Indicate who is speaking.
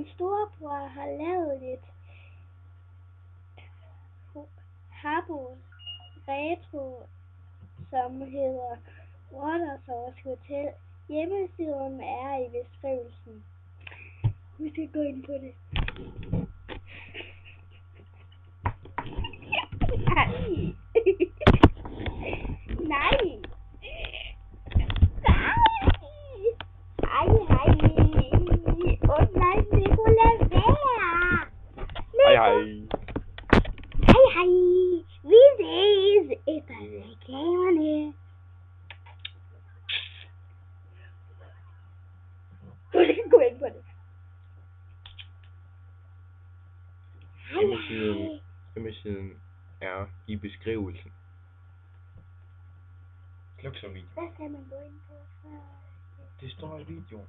Speaker 1: min storebror har lavet et Habbo retro, som hedder Watersource Hotel. Hjemmesiden er i beskrivelsen. Vi skal gå ind på det. Nej. Nej. Hej. Nej, det kunne lade være.
Speaker 2: Hej.
Speaker 1: Hej. Vi ses efter reklamerne. Du skal gå ind på det.
Speaker 2: Hjemmesiden er i beskrivelsen. Sluk så video.
Speaker 1: Hvad skal man gå ind på?
Speaker 2: Det står i videoen.